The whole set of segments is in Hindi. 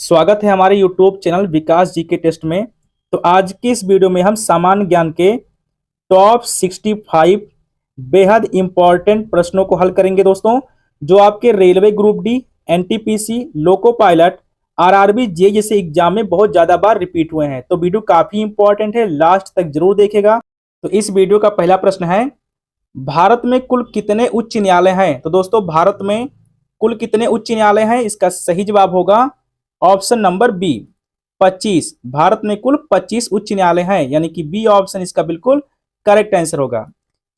स्वागत है हमारे YouTube चैनल विकास जी के टेस्ट में। तो आज की इस वीडियो में हम सामान्य ज्ञान के टॉप 65 बेहद इंपॉर्टेंट प्रश्नों को हल करेंगे दोस्तों, जो आपके railway group D, NTPC, loco pilot, RRB JE जैसे एग्जाम में बहुत ज्यादा बार रिपीट हुए हैं। तो वीडियो काफी इंपॉर्टेंट है, लास्ट तक जरूर देखेगा। तो इस वीडियो का पहला प्रश्न है, भारत में कुल कितने उच्च न्यायालय हैं? तो दोस्तों भारत में कुल कितने उच्च न्यायालय हैं? इसका सही जवाब होगा ऑप्शन नंबर बी 25। भारत में कुल 25 उच्च न्यायालय हैं, यानी कि बी ऑप्शन इसका बिल्कुल करेक्ट आंसर होगा।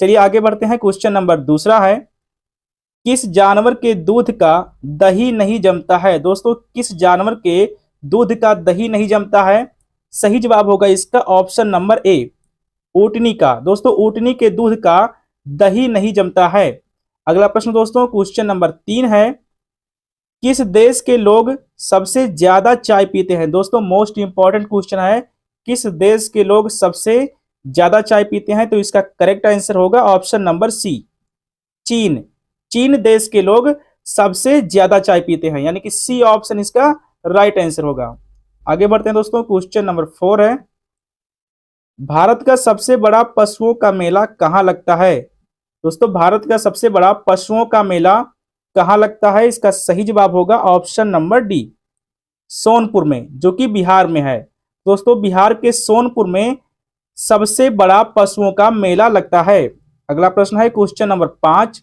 चलिए आगे बढ़ते हैं। क्वेश्चन नंबर दूसरा है, किस जानवर के दूध का दही नहीं जमता है? दोस्तों किस जानवर के दूध का दही नहीं जमता है? सही जवाब होगा इसका ऑप्शन नंबर ए ऊँटनी का। दोस्तों ऊँटनी के दूध का दही नहीं जमता है। अगला प्रश्न दोस्तों क्वेश्चन नंबर 3 है, किस देश के लोग सबसे ज्यादा चाय पीते हैं? दोस्तों मोस्ट इंपॉर्टेंट क्वेश्चन है, किस देश के लोग सबसे ज्यादा चाय पीते हैं? तो इसका करेक्ट आंसर होगा ऑप्शन नंबर सी चीन। चीन देश के लोग सबसे ज्यादा चाय पीते हैं, यानी कि सी ऑप्शन इसका राइट आंसर होगा। आगे बढ़ते हैं दोस्तों क्वेश्चन नंबर 4 है, भारत का सबसे बड़ा पशुओं का मेला कहाँ लगता है? दोस्तों भारत का सबसे बड़ा पशुओं का मेला कहाँ लगता है? इसका सही जवाब होगा ऑप्शन नंबर डी सोनपुर में, जो कि बिहार में है। दोस्तों बिहार के सोनपुर में सबसे बड़ा पशुओं का मेला लगता है। अगला प्रश्न है क्वेश्चन नंबर 5,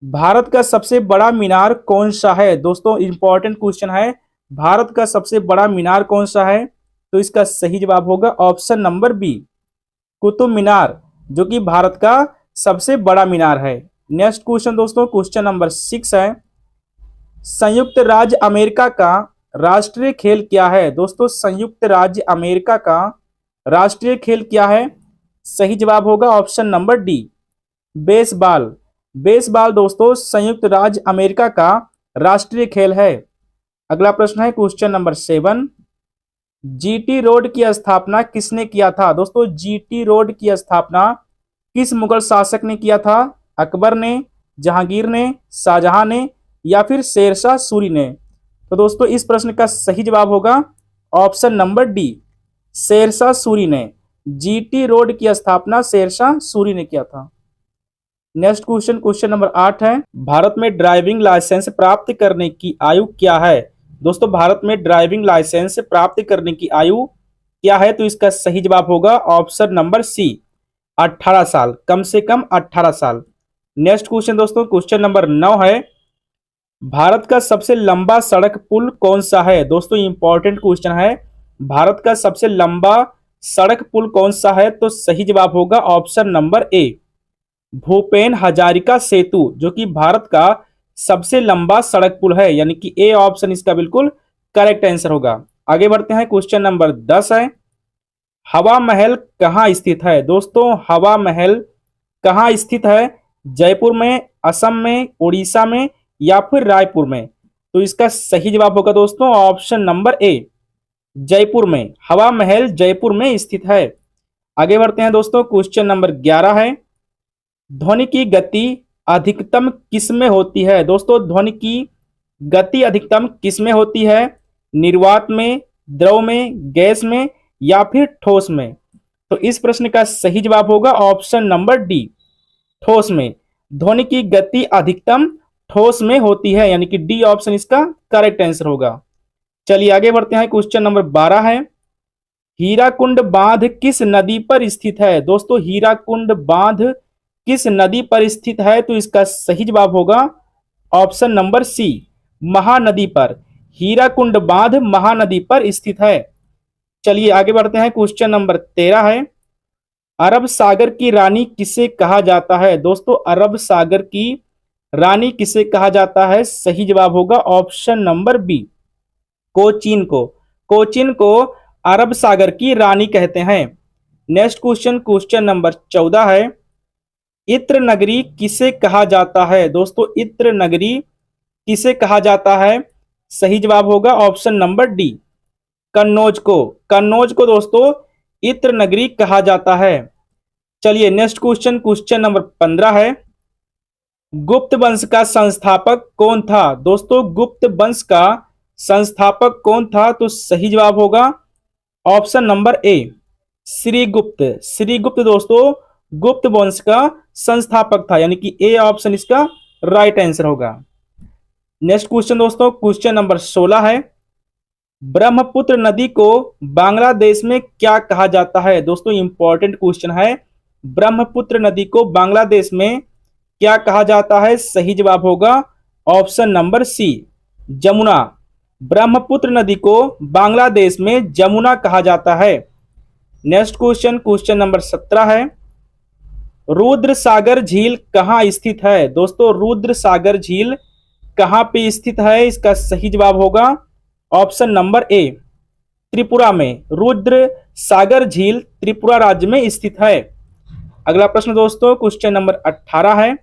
भारत का सबसे बड़ा मीनार कौन सा है? दोस्तों इंपॉर्टेंट क्वेश्चन है, भारत का सबसे बड़ा मीनार कौन सा है? तो इसका सही जवाब होगा option number B Qutub Minar, जो कि भारत का सबसे बड़ा मीनार है। नेक्स्ट क्वेश्चन दोस्तों क्वेश्चन नंबर 6 है, संयुक्त राज्य अमेरिका का राष्ट्रीय खेल क्या है? दोस्तों संयुक्त राज्य अमेरिका का राष्ट्रीय खेल क्या है? सही जवाब होगा option number D baseball. Baseball दोस्तों संयुक्त राज्य अमेरिका का राष्ट्रीय खेल है। अगला प्रश्न है क्वेश्चन नंबर 7, जीटी रोड की स्थापना किसने किया था? दोस्तों जीटी रोड की स्थापना किस मुगल शासक ने किया था? अकबर ने, जहांगीर ने, शाहजहां ने, या फिर शेरशाह सूरी ने? तो दोस्तों इस प्रश्न का सही जवाब होगा option number D Sher Shah ने। जीटी रोड की स्थापना शेरशाह सूरी ने किया था। नेक्स्ट क्वेश्चन क्वेश्चन नंबर 8 है, भारत में ड्राइविंग लाइसेंस प्राप्त करने की आयु क्या है? दोस्तों भारत में ड्राइविंग लाइसेंस प्राप्त करने की आयु क्या है? तो इसका सही जवाब होगा ऑप्शन नंबर सी 18 साल, कम से कम 18 साल। नेक्स्ट क्वेश्चन दोस्तों क्वेश्चन नंबर 9 है, भारत का सबसे लंबा सड़क पुल कौन सा है? दोस्तों इंपॉर्टेंट क्वेश्चन है, भारत का सबसे लंबा सड़क पुल कौन सा है? तो सही जवाब होगा option number A Bhupen Hazarika Setu, जो कि भारत का सबसे लंबा सड़क पुल है, यानी कि ए ऑप्शन इसका बिल्कुल करेक्ट आंसर होगा। आगे बढ़ते हैं क्वेश्चन नंबर 10 है, हवा महल कहाँ स्थित है? दोस्तों हवा महल कहाँ स्थित है? जयपुर में, असम में, उड़ीसा में, या फिर रायपुर में? तो इसका सही जवाब होगा दोस्तों ऑप्शन नंबर ए जयपुर में। हवा महल जयपुर में स्थित है। आगे बढ़ते हैं दोस्तों क्वेश्चन नंबर 11 है, ध्वनि की गति अधिकतम किस में होती है? दोस्तों ध्वनि की गति अधिकतम किस में होती है? निर्वात में, द्रव में, गैस में, या फिर ठोस में? तो इस प्रश्न का सही जवाब होगा ऑप्शन नंबर डी ठोस में। ध्वनि की गति अधिकतम ठोस में होती है, यानी कि डी ऑप्शन इसका करेक्ट आंसर होगा। चलिए आगे बढ़ते हैं क्वेश्चन नंबर 12 है, हीराकुंड बांध किस नदी पर स्थित है? दोस्तों हीराकुंड बांध किस नदी पर स्थित है? तो इसका सही जवाब होगा ऑप्शन नंबर सी महानदी पर। हीराकुंड बांध महानदी पर स्थित है। चलिए आगे बढ़ते हैं क्वेश्चन नंबर 13 है, अरब सागर की रानी किसे कहा जाता है? दोस्तों अरब सागर की रानी किसे कहा जाता है? सही जवाब होगा ऑप्शन नंबर बी कोचीन को। कोचीन को अरब सागर की रानी कहते हैं। नेक्स्ट क्वेश्चन क्वेश्चन नंबर 14 है, इत्र नगरी किसे कहा जाता है? दोस्तों इत्र नगरी किसे कहा जाता है? सही जवाब होगा ऑप्शन नंबर डी कन्नौज को। कन्नौज को दोस्तों इत्र नगरी कहा जाता है। चलिए नेक्स्ट क्वेश्चन क्वेश्चन नंबर 15 है, गुप्त वंश का संस्थापक कौन था? दोस्तों गुप्त वंश का संस्थापक कौन था? तो सही जवाब होगा option number A, Shrigupta. Shrigupta दोस्तों गुप्त वंश का संस्थापक था, यानी कि ए ऑप्शन इसका राइट आंसर होगा। नेक्स्ट क्वेश्चन दोस्तों, क्वेश्चन नंबर 16 है, ब्रह्मपुत्र नदी को बांग्लादेश में क्या कहा जाता है? दोस्तों इंपॉर्टेंट क्वेश्चन है, ब्रह्मपुत्र नदी को बांग्लादेश में क्या कहा जाता है? सही जवाब होगा option number C, Jamuna. Brahmaputra नदी को बांग्लादेश में जमुना कहा जाता है। नेक्स्ट क्वेश्चन, क्वेश्चन नंबर 17 है, रुद्र सागर झील कहाँ स्थित है? दोस्तों रुद्र सागर झील कहाँ पे स्थित है? इसका सही जवाब होगा ऑप्शन नंबर ए, त्रिपुरा में। रुद्र सागर झील त्रिपुरा राज्य में स्थित है। अगला प्रश्न दोस्तों, क्वेश्चन नंबर 18 है,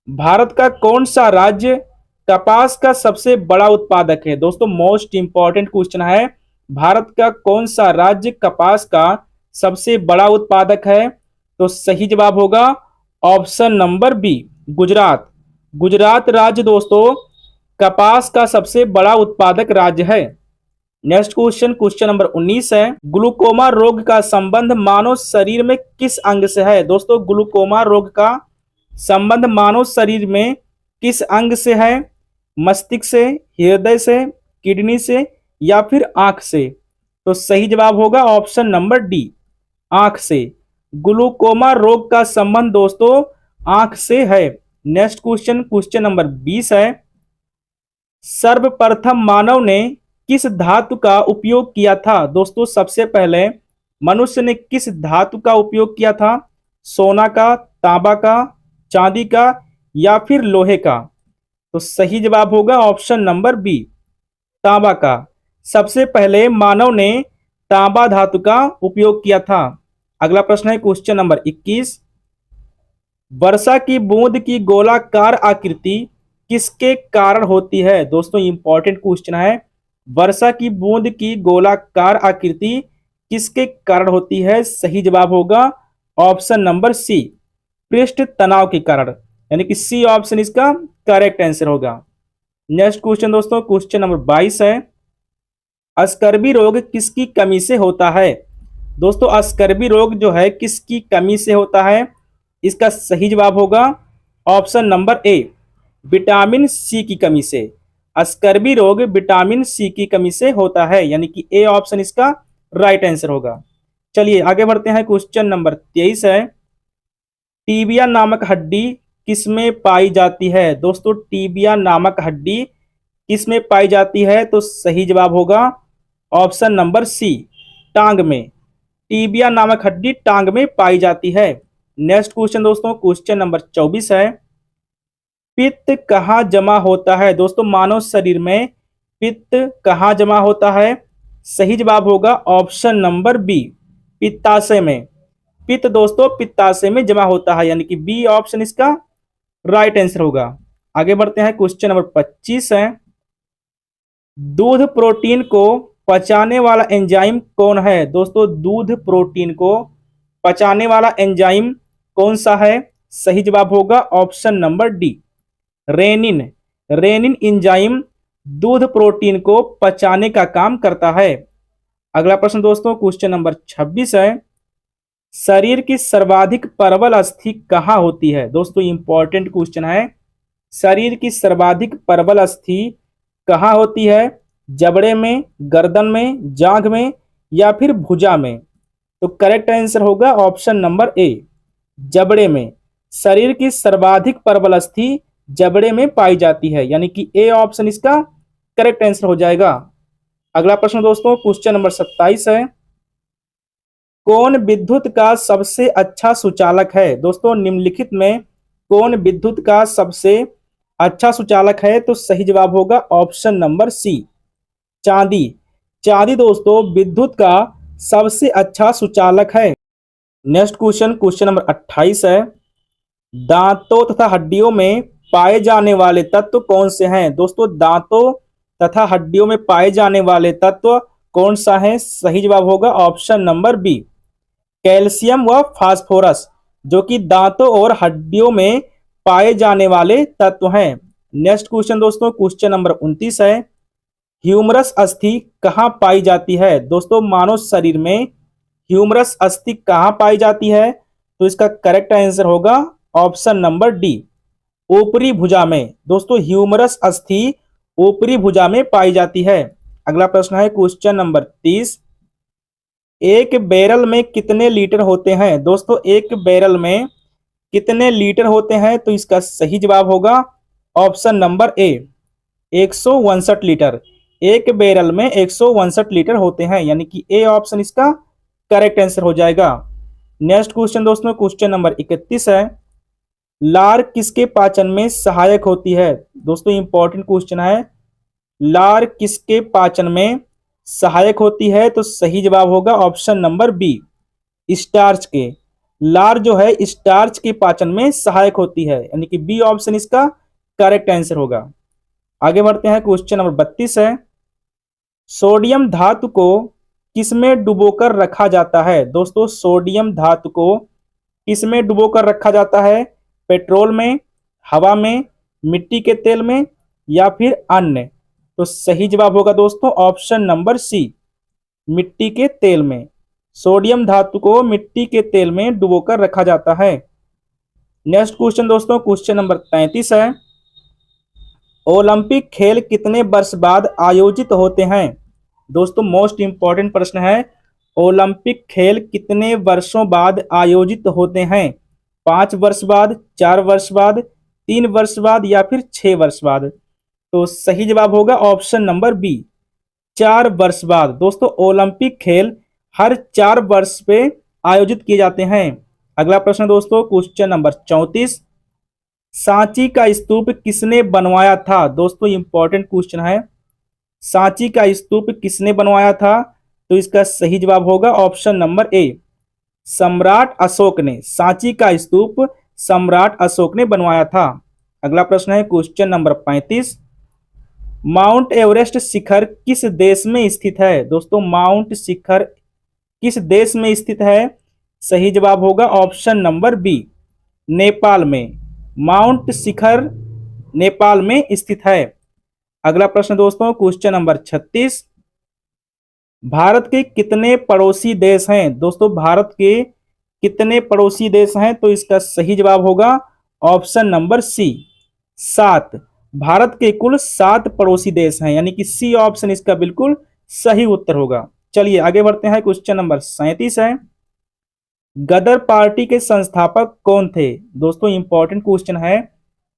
भारत का कौन सा राज्य कपास का सबसे बड़ा उत्पादक है? दोस्तों मोस्ट इंपॉर्टेंट क्वेश्चन है, भारत का कौन सा राज्य कपास का सबसे बड़ा उत्पादक है? तो सही जवाब होगा option number B, Gujarat. Gujarat राज्य दोस्तों कपास का सबसे बड़ा उत्पादक राज्य है। नेक्स्ट क्वेश्चन, क्वेश्चन नंबर 19 है, ग्लूकोमा रोग का संबंध मानव शरीर में किस अंग से है? दोस्तों ग्लूकोमा रोग का संबंध मानव शरीर में किस अंग से है? मस्तिष्क से, हृदय से, किडनी से या फिर आंख से? तो सही जवाब होगा ऑप्शन नंबर डी, आंख से। ग्लूकोमा रोग का संबंध दोस्तों आंख से है। नेक्स्ट क्वेश्चन, क्वेश्चन नंबर 20 है, सर्वप्रथम मानव ने किस धातु का उपयोग किया था? दोस्तों सबसे पहले मनुष्य ने किस धातु का उपयोग किया था? सोना का, तांबा का, चांदी का या फिर लोहे का? तो सही जवाब होगा ऑप्शन नंबर बी, तांबा का। सबसे पहले मानव ने तांबा धातु का उपयोग किया था। अगला प्रश्न है क्वेश्चन नंबर 21, वर्षा की बूंद की गोलाकार आकृति किसके कारण होती है? दोस्तों इंपॉर्टेंट क्वेश्चन है, वर्षा की बूंद की गोलाकार आकृति किसके कारण होती है? सही जवाब होगा ऑप्शन नंबर सी, पृष्ठ तनाव के कारण, यानी कि सी ऑप्शन इसका करेक्ट आंसर होगा। नेक्स्ट क्वेश्चन दोस्तों, क्वेश्चन नंबर 22 है, स्कर्वी रोग किसकी कमी से होता है? दोस्तों स्कर्वी रोग जो है किसकी कमी से होता है? इसका सही जवाब होगा option number A, vitamin C की कमी से। स्कर्वी रोग विटामिन सी की कमी से होता है, यानी कि ए ऑप्शन इसका राइट आंसर होगा। चलिए आगे बढ़ते हैं, क्वेश्चन नंबर 23 है, टीबिया नामक हड्डी किसमें पाई जाती है? दोस्तों टीबिया नामक हड्डी किसमें पाई जाती है? तो सही जवाब होगा ऑप्शन नंबर सी, टांग में। टीबिया नामक हड्डी टांग में पाई जाती है। नेक्स्ट क्वेश्चन दोस्तों, क्वेश्चन नंबर 24 है, पित्त कहाँ जमा होता है? दोस्तों मानव शरीर में पित्त कहाँ जमा होता है? सही जवाब होगा ऑप्शन नंबर बी, पित्ताशय में। पित्त दोस्तों पित्ताशय में जमा होता है, यानी कि बी ऑप्शन इसका राइट आंसर होगा। आगे बढ़ते हैं, क्वेश्चन नंबर 25 है, दूध प्रोटीन को पचाने वाला एंजाइम कौन है? दोस्तों दूध प्रोटीन को पचाने वाला एंजाइम कौन सा है? सही जवाब होगा option number D, renin. Renin enzyme दूध प्रोटीन को पचाने का काम करता है। अगला प्रश्न दोस्तों, क्वेश्चन नंबर 26 है, शरीर की सर्वाधिक प्रबल अस्थि कहाँ होती है? दोस्तों इंपॉर्टेंट क्वेश्चन है, शरीर की सर्वाधिक प्रबल अस्थि कहाँ होती है? जबड़े में, गर्दन में, जांघ में या फिर भुजा में? तो करेक्ट आंसर होगा ऑप्शन नंबर ए, जबड़े में। शरीर की सर्वाधिक प्रबल अस्थि जबड़े में पाई जाती है, यानी कि ए ऑप्शन इसका करेक्ट आंसर हो जाएगा। अगला प्रश्न दोस्तों, क्वेश्चन नंबर 27 है, कौन विद्युत का सबसे अच्छा सुचालक है? दोस्तों निम्नलिखित में कौन विद्युत का सबसे अच्छा सुचालक है? तो सही जवाब होगा ऑप्शन नंबर सी, चांदी। चांदी दोस्तों विद्युत का सबसे अच्छा सुचालक है। नेक्स्ट क्वेश्चन, क्वेश्चन नंबर 28 है, दांतों तथा हड्डियों में पाए जाने वाले तत्व कौन से हैं? दोस्तों दांतों तथा हड्डियों में पाए जाने वाले तत्व कौन सा है? सही जवाब होगा ऑप्शन नंबर बी, कैल्शियम व फास्फोरस, जो कि दांतों और हड्डियों में पाए जाने वाले तत्व हैं। नेक्स्ट क्वेश्चन दोस्तों, क्वेश्चन नंबर 29 है, ह्यूमरस अस्थि कहाँ पाई जाती है? दोस्तों मानव शरीर में ह्यूमरस अस्थि कहाँ पाई जाती है? तो इसका करेक्ट आंसर होगा ऑप्शन नंबर डी, ऊपरी भुजा में। दोस्तों ह्यूमरस अस्थि ऊपरी भुजा में पाई जाती है। अगला प्रश्न है क्वेश्चन नंबर 30। एक बैरल में कितने लीटर होते हैं? दोस्तों एक बैरल में कितने लीटर होते हैं? तो इसका सही जवाब होगा ऑप्शन नंबर ए, 159 लीटर। एक बैरल में 159 लीटर होते हैं, यानी कि ए ऑप्शन इसका करेक्ट आंसर हो जाएगा। नेक्स्ट क्वेश्चन दोस्तों क्वेश्चन नंबर 31 है, लार किसके पाचन में सहायक होती है? दोस्तों इंपॉर्टेंट क्वेश्चन है, लार किसके पाचन में सहायक होती है? तो सही जवाब होगा ऑप्शन नंबर बी, स्टार्च के। लार जो है स्टार्च के पाचन में सहायक होती है, यानी कि बी ऑप्शन इसका करेक्ट आंसर होगा। आगे बढ़ते हैं क्वेश्चन नंबर 32 है, सोडियम धातु को किसमें डुबोकर रखा जाता है? दोस्तों सोडियम धातु को किसमें डुबोकर रखा जाता है? पेट्रोल में, हवा में, मिट्टी के तेल में या फिर अन्य? तो सही जवाब होगा दोस्तों ऑप्शन नंबर सी, मिट्टी के तेल में। सोडियम धातु को मिट्टी के तेल में डुबोकर रखा जाता है। नेक्स्ट क्वेश्चन दोस्तों क्वेश्चन नंबर 33 है, ओलंपिक खेल कितने वर्ष बाद आयोजित होते हैं? दोस्तों मोस्ट इंपॉर्टेंट प्रश्न है, ओलंपिक खेल कितने वर्षों बाद आयोजित होते हैं? 5 वर्ष बाद, 4 वर्ष बाद, 3 वर्ष बाद या फिर 6 वर्ष बाद? तो सही जवाब होगा ऑप्शन नंबर बी, 4 वर्ष बाद। दोस्तों ओलंपिक खेल हर 4 वर्ष पे आयोजित किए जाते हैं। अगला प्रश्न दोस्तों क्वेश्चन नंबर 34, सांची का स्तूप किसने बनवाया था? दोस्तों इंपॉर्टेंट क्वेश्चन है, सांची का स्तूप किसने बनवाया था? तो इसका सही जवाब होगा ऑप्शन नंबर ए, सम्राट अशोक ने। सांची का स्तूप सम्राट अशोक ने बनवाया था। अगला प्रश्न है क्वेश्चन नंबर 35, माउंट एवरेस्ट शिखर किस देश में स्थित है? दोस्तों माउंट शिखर किस देश में स्थित है? सही जवाब होगा ऑप्शन नंबर बी, नेपाल में। माउंट शिखर नेपाल में स्थित है। अगला प्रश्न दोस्तों क्वेश्चन नंबर 36, भारत के कितने पड़ोसी देश हैं? दोस्तों भारत के कितने पड़ोसी देश हैं? तो इसका सही जवाब होगा ऑप्शन नंबर सी, 7। भारत के कुल 7 पड़ोसी देश हैं, यानी कि सी ऑप्शन इसका बिल्कुल सही उत्तर होगा। चलिए आगे बढ़ते हैं क्वेश्चन नंबर 37 है, गदर पार्टी के संस्थापक कौन थे? दोस्तों इंपॉर्टेंट क्वेश्चन है,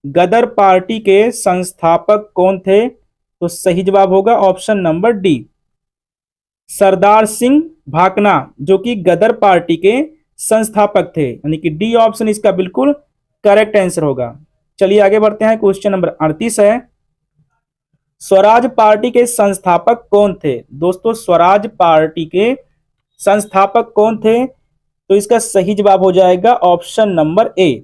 गदर पार्टी के संस्थापक कौन थे? तो सही जवाब होगा option number D, Sardar Singh Bhakna, जो कि गदर पार्टी के संस्थापक थे, यानी कि डी ऑप्शन इसका बिल्कुल करेक्ट आंसर होगा। चलिए आगे बढ़ते हैं क्वेश्चन नंबर 38 है, स्वराज पार्टी के संस्थापक कौन थे? दोस्तों स्वराज पार्टी के संस्थापक कौन थे? तो इसका सही जवाब हो जाएगा ऑप्शन नंबर ए,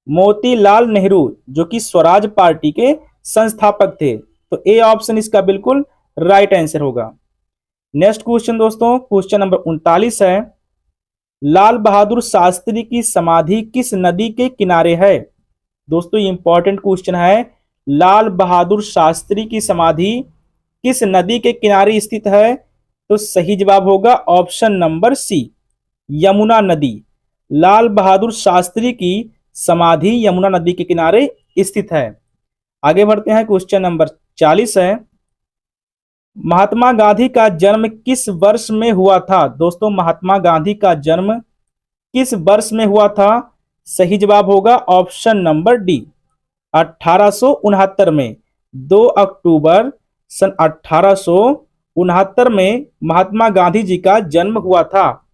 मोतीलाल नेहरू, जो कि स्वराज पार्टी के संस्थापक थे। तो ए ऑप्शन इसका बिल्कुल राइट आंसर होगा। नेक्स्ट क्वेश्चन दोस्तों क्वेश्चन नंबर 39 है, लाल बहादुर शास्त्री की समाधि किस नदी के किनारे है? दोस्तों इंपॉर्टेंट क्वेश्चन है, लाल बहादुर शास्त्री की समाधि किस नदी के किनारे स्थित है? तो सही जवाब होगा ऑप्शन नंबर सी, यमुना नदी। लाल बहादुर शास्त्री की समाधि यमुना नदी के किनारे स्थित है। आगे बढ़ते हैं क्वेश्चन नंबर 40 है, महात्मा गांधी का जन्म किस वर्ष में हुआ था? दोस्तों महात्मा गांधी का जन्म किस वर्ष में हुआ था? सही जवाब होगा ऑप्शन नंबर डी, 1869 में। 2 अक्टूबर सन 1869 में महात्मा गांधी जी का जन्म हुआ था।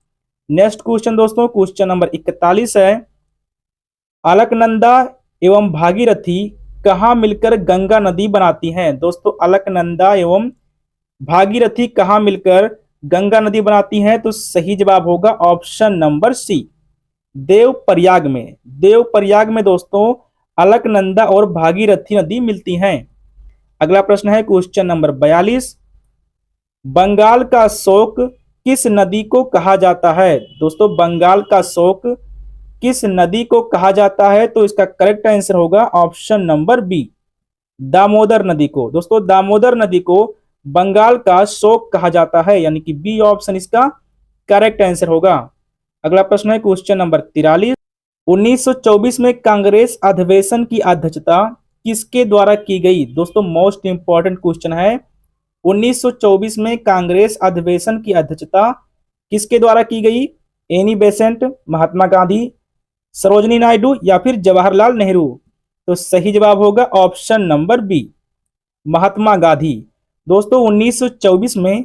नेक्स्ट क्वेश्चन दोस्तों क्वेश्चन नंबर 41 है, अलकनंदा एवं भागीरथी कहाँ मिलकर गंगा नदी बनाती हैं? दोस्तों अलकनंदा एवं भागीरथी कहाँ मिलकर गंगा नदी बनाती हैं? तो सही जवाब होगा ऑप्शन नंबर सी, देवप्रयाग में। देवप्रयाग में दोस्तों अलकनंदा और भागीरथी नदी मिलती हैं। अगला प्रश्न है क्वेश्चन नंबर 42, बंगाल का शोक किस नदी को कहा जाता है? दोस्तों बंगाल का शोक किस नदी को कहा जाता है? तो इसका करेक्ट आंसर होगा ऑप्शन नंबर बी, दामोदर नदी को। दोस्तों दामोदर नदी को बंगाल का शोक कहा जाता है, यानी कि बी ऑप्शन इसका करेक्ट आंसर होगा। अगला प्रश्न है क्वेश्चन नंबर 43। 1924 में कांग्रेस अधिवेशन की अध्यक्षता किसके द्वारा की गई? दोस्तों मोस्ट इंपॉर्टेंट क्वेश्चन है। 1924 में कांग्रेस अधिवेशन की अध्यक्षता किसके द्वारा की गई? एनी बेसेंट, महात्मा गांधी, सरोजनी नायडू या फिर जवाहरलाल नेहरू? तो सही जवाब होगा option number B, Mahatma Gandhi. दोस्तों 1924 में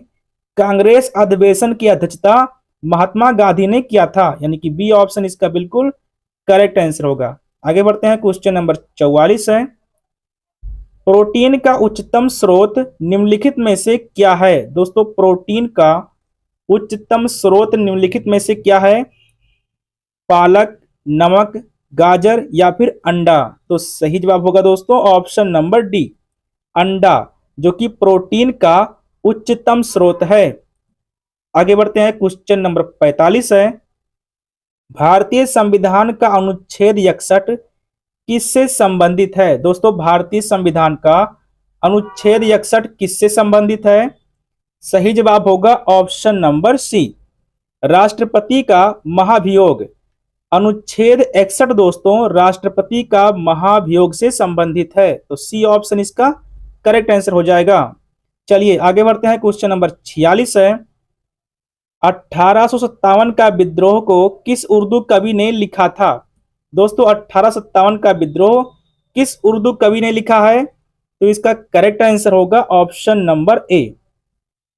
कांग्रेस अधिवेशन की अध्यक्षता महात्मा गांधी ने किया था, यानी कि बी ऑप्शन इसका बिल्कुल करेक्ट आंसर होगा। आगे बढ़ते हैं क्वेश्चन नंबर 44 है। प्रोटीन का उच्चतम स्रोत निम्नलिखित में से क्या है? दोस्तों प्रोटीन का उच्चतम स्रोत निम्नलिखित में से क्या है? पालक, नमक, गाजर या फिर अंडा? तो सही जवाब होगा दोस्तों ऑप्शन नंबर डी, अंडा, जो कि प्रोटीन का उच्चतम स्रोत है। आगे बढ़ते हैं क्वेश्चन नंबर 45 है। भारतीय संविधान का अनुच्छेद 61 किससे संबंधित है? दोस्तों भारतीय संविधान का अनुच्छेद 61 किससे संबंधित है? सही जवाब होगा ऑप्शन नंबर सी, राष्ट्रपति का महाभियोग। अनुच्छेद 61 दोस्तों राष्ट्रपति का महाभियोग से संबंधित है, तो सी ऑप्शन इसका करेक्ट आंसर हो जाएगा। चलिए आगे बढ़ते हैं क्वेश्चन नंबर 46 है। 1857 का विद्रोह को किस उर्दू कवि ने लिखा था? दोस्तों 1857 का विद्रोह किस उर्दू कवि ने लिखा है? तो इसका करेक्ट आंसर होगा ऑप्शन नंबर ए,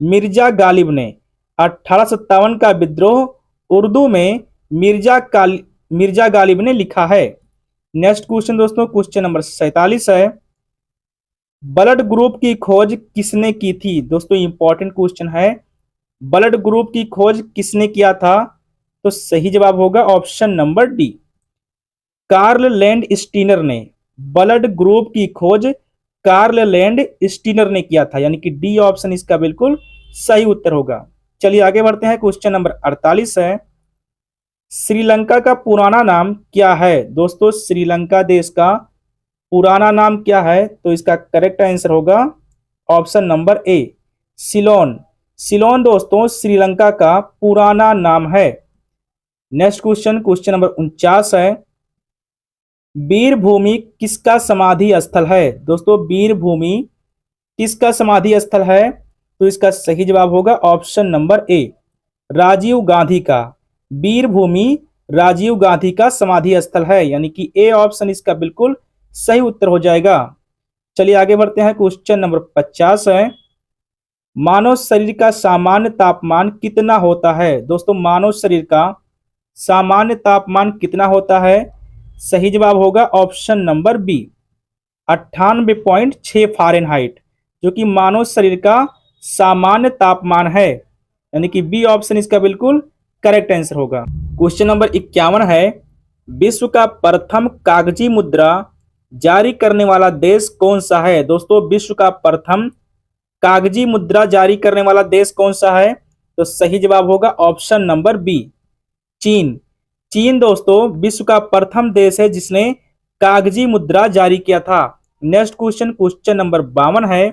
मिर्जा गालिब ने। 1857 का विद्रोह उर्दू में मिर्जा गालिब ने लिखा है। नेक्स्ट क्वेश्चन दोस्तों क्वेश्चन नंबर 47 है। ब्लड ग्रुप की खोज किसने की थी? दोस्तों इंपॉर्टेंट क्वेश्चन है, ब्लड ग्रुप की खोज किसने किया था? तो सही जवाब होगा option number D, Karl Landsteiner ने। ब्लड ग्रुप की खोज कार्ल लैंड स्टीनर ने किया था, यानी कि डी ऑप्शन इसका बिल्कुल सही उत्तर होगा। चलिए आगे बढ़ते हैं क्वेश्चन नंबर 48 है। श्रीलंका का पुराना नाम क्या है? दोस्तों श्रीलंका देश का पुराना नाम क्या है? तो इसका करेक्ट आंसर होगा ऑप्शन नंबर ए, सिलोन। सिलोन दोस्तों श्रीलंका का पुराना नाम है। नेक्स्ट क्वेश्चन क्वेश्चन नंबर 49 है। वीरभूमि किसका समाधि स्थल है? दोस्तों वीरभूमि किसका समाधि स्थल है? तो इसका सही जवाब होगा option number A, Rajiv Gandhi का। वीरभूमि राजीव गांधी का समाधि स्थल है, यानी कि ए ऑप्शन इसका बिल्कुल सही उत्तर हो जाएगा। चलिए आगे बढ़ते हैं क्वेश्चन नंबर 50 है। मानव शरीर का सामान्य तापमान कितना होता है? दोस्तों मानव शरीर का सामान्य तापमान कितना होता है? सही जवाब होगा ऑप्शन नंबर बी, 98.6 फ़ारेनहाइट, जो कि मानव शरीर का सामान्य तापमान है, यानी कि बी ऑप्शन इसका बिल्कुल करेक्ट आंसर होगा। क्वेश्चन नंबर 51 है। विश्व का प्रथम कागजी मुद्रा जारी करने वाला देश कौन सा है? दोस्तों विश्व का प्रथम कागजी मुद्रा जारी करने वाला देश कौन सा है? तो सही जवाब होगा ऑप्शन नंबर बी, चीन। चीन दोस्तों विश्व का प्रथम देश है जिसने कागजी मुद्रा जारी किया था। नेक्स्ट क्वेश्चन क्वेश्चन नंबर 52 है।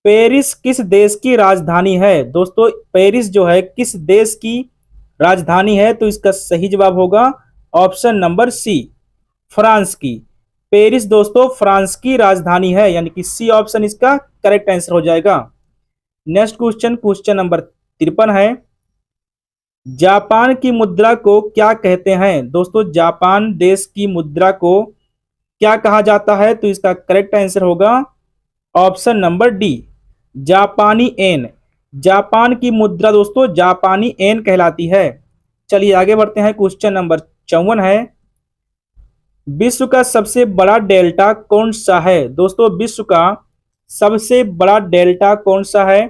पेरिस किस देश की राजधानी है? दोस्तों पेरिस जो है किस देश की राजधानी है? तो इसका सही जवाब होगा ऑप्शन नंबर सी, फ्रांस की। पेरिस दोस्तों फ्रांस की राजधानी है, यानी कि सी ऑप्शन इसका करेक्ट आंसर हो जाएगा। नेक्स्ट क्वेश्चन क्वेश्चन नंबर 53 है। जापान की मुद्रा को क्या कहते हैं? दोस्तों जापान देश की मुद्रा को क्या कहा जाता है? तो इसका करेक्ट आंसर होगा ऑप्शन नंबर डी, जापानी एन। जापान की मुद्रा दोस्तों जापानी एन कहलाती है। चलिए आगे बढ़ते हैं क्वेश्चन नंबर 54 है। विश्व का सबसे बड़ा डेल्टा कौन सा है? दोस्तों विश्व का सबसे बड़ा डेल्टा कौन सा है?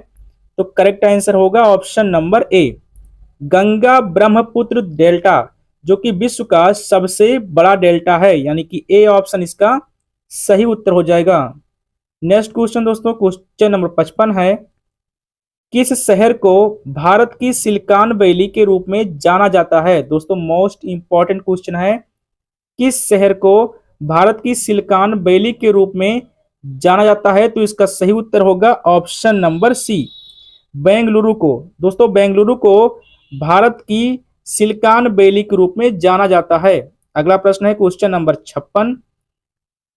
तो करेक्ट आंसर होगा ऑप्शन नंबर ए, गंगा ब्रह्मपुत्र डेल्टा, जो कि विश्व का सबसे बड़ा डेल्टा है, यानी कि ए ऑप्शन इसका सही उत्तर हो जाएगा। नेक्स्ट क्वेश्चन दोस्तों क्वेश्चन नंबर 55 है। किस शहर को भारत की सिलिकॉन वैली के रूप में जाना जाता है? दोस्तों मोस्ट इंपॉर्टेंट क्वेश्चन है, किस शहर को भारत की सिलिकॉन वैली के रूप में जाना जाता है? तो इसका सही उत्तर होगा ऑप्शन नंबर सी, बेंगलुरु को। दोस्तों बेंगलुरु को भारत की सिलिकॉन वैली के रूप में जाना जाता है। अगला प्रश्न है क्वेश्चन नंबर 56।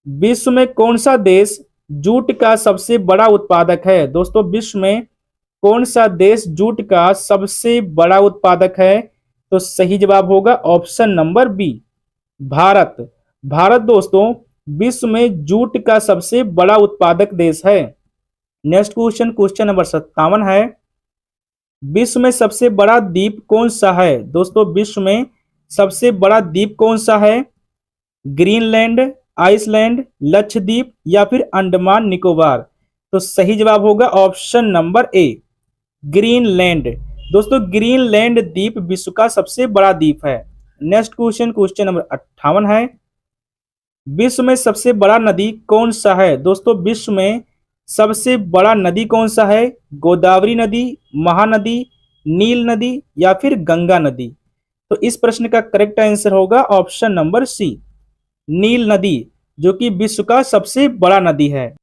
विश्व में कौन सा देश जूट का सबसे बड़ा उत्पादक है? दोस्तों विश्व में कौन सा देश जूट का सबसे बड़ा उत्पादक है? तो सही जवाब होगा option number B, Bharat. Bharat दोस्तों विश्व में जूट का सबसे बड़ा उत्पादक देश है। नेक्स्ट क्वेश्चन, क्वेश्चन नंबर 57 है। विश्व में सबसे बड़ा द्वीप कौन सा है? दोस्तों विश्व में सबसे बड़ा द्वीप कौन सा है? ग्रीनलैंड, आइसलैंड, लक्षद्वीप या फिर अंडमान निकोबार? तो सही जवाब होगा ऑप्शन नंबर ए, ग्रीनलैंड। दोस्तों ग्रीनलैंड द्वीप विश्व का सबसे बड़ा द्वीप है। नेक्स्ट क्वेश्चन, क्वेश्चन नंबर 58 है। विश्व में सबसे बड़ा नदी कौन सा है? दोस्तों विश्व में सबसे बड़ा नदी कौन सा है? गोदावरी नदी, महानदी, नील नदी या फिर गंगा नदी? तो इस प्रश्न का करेक्ट आंसर होगा ऑप्शन नंबर सी, नील नदी, जो कि विश्व का सबसे बड़ा नदी है।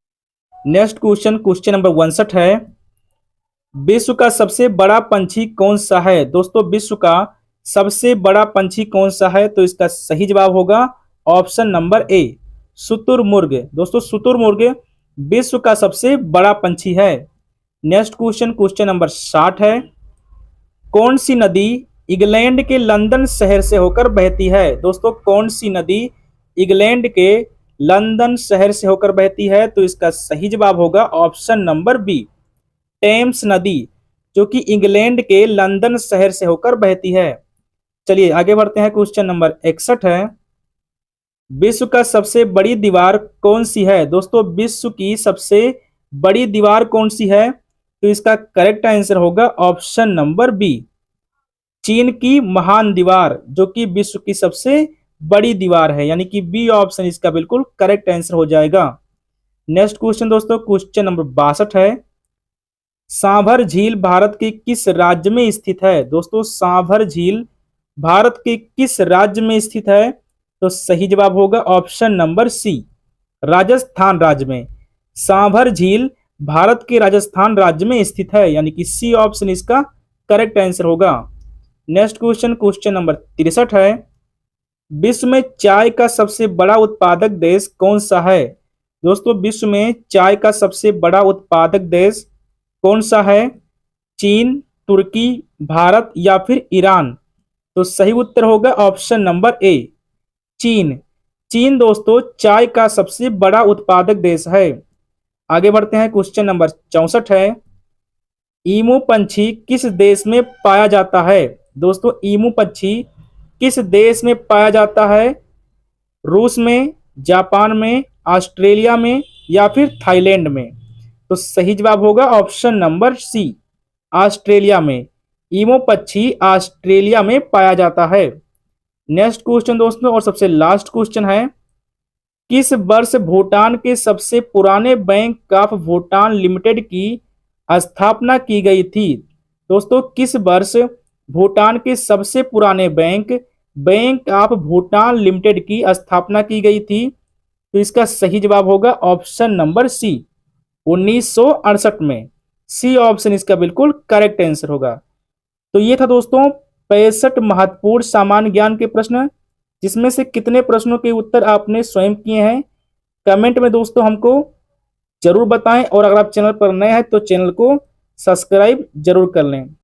नेक्स्ट क्वेश्चन, क्वेश्चन नंबर 59 है। विश्व का सबसे बड़ा पंछी कौन सा है? दोस्तों विश्व का सबसे बड़ा पंछी कौन सा है? तो इसका सही जवाब होगा ऑप्शन नंबर ए, शुतुरमुर्ग। दोस्तों शुतुरमुर्ग विश्व का सबसे बड़ा पंछी है। नेक्स्ट क्वेश्चन, क्वेश्चन नंबर 60 है। कौन सी नदी इंग्लैंड के लंदन शहर से होकर बहती है? दोस्तों कौन सी नदी इंग्लैंड के लंदन शहर से होकर बहती है? तो इसका सही जवाब होगा ऑप्शन नंबर बी, टेम्स नदी, जो कि इंग्लैंड के लंदन शहर से होकर बहती है। चलिए आगे बढ़ते हैं, क्वेश्चन नंबर 61 है। विश्व का सबसे बड़ी दीवार कौन सी है? दोस्तों विश्व की सबसे बड़ी दीवार कौन सी है? तो इसका करेक्ट आंसर होगा ऑप्शन नंबर बी, चीन की महान दीवार, जो कि विश्व की सबसे बड़ी दीवार है, यानी कि बी ऑप्शन इसका बिल्कुल करेक्ट आंसर हो जाएगा। नेक्स्ट क्वेश्चन दोस्तों, क्वेश्चन नंबर 62 है। सांभर झील भारत के किस राज्य में स्थित है? दोस्तों सांभर झील भारत के किस राज्य में स्थित है? तो सही जवाब होगा ऑप्शन नंबर सी, राजस्थान राज्य में। सांभर झील भारत के राजस्थान राज्य में स्थित है, यानी कि सी ऑप्शन इसका करेक्ट आंसर होगा। नेक्स्ट क्वेश्चन, क्वेश्चन नंबर 63 है। विश्व में चाय का सबसे बड़ा उत्पादक देश कौन सा है? दोस्तों विश्व में चाय का सबसे बड़ा उत्पादक देश कौन सा है? चीन, तुर्की, भारत या फिर ईरान? तो सही उत्तर होगा ऑप्शन नंबर ए, चीन। चीन दोस्तों चाय का सबसे बड़ा उत्पादक देश है। आगे बढ़ते हैं, क्वेश्चन नंबर 64 है। ईमू पंछी किस देश में पाया जाता है? दोस्तों ईमू पंछी किस देश में पाया जाता है? रूस में, जापान में, ऑस्ट्रेलिया में या फिर थाईलैंड में? तो सही जवाब होगा ऑप्शन नंबर सी, ऑस्ट्रेलिया में। ईमू पक्षी ऑस्ट्रेलिया में पाया जाता है। नेक्स्ट क्वेश्चन दोस्तों और सबसे लास्ट क्वेश्चन है। किस वर्ष भूटान के सबसे पुराने बैंक ऑफ भूटान लिमिटेड की स्थापना की गई थी? दोस्तों किस वर्ष भूटान के सबसे पुराने बैंक ऑफ भूटान लिमिटेड की स्थापना की गई थी? तो इसका सही जवाब होगा ऑप्शन नंबर सी, 1968 में। सी ऑप्शन इसका बिल्कुल करेक्ट आंसर होगा। तो ये था दोस्तों 65 महत्वपूर्ण सामान्य ज्ञान के प्रश्न, जिसमें से कितने प्रश्नों के उत्तर आपने स्वयं किए हैं कमेंट में दोस्तों हमको जरूर बताएं। और अगर आप चैनल पर नए हैं तो चैनल को सब्सक्राइब जरूर कर लें।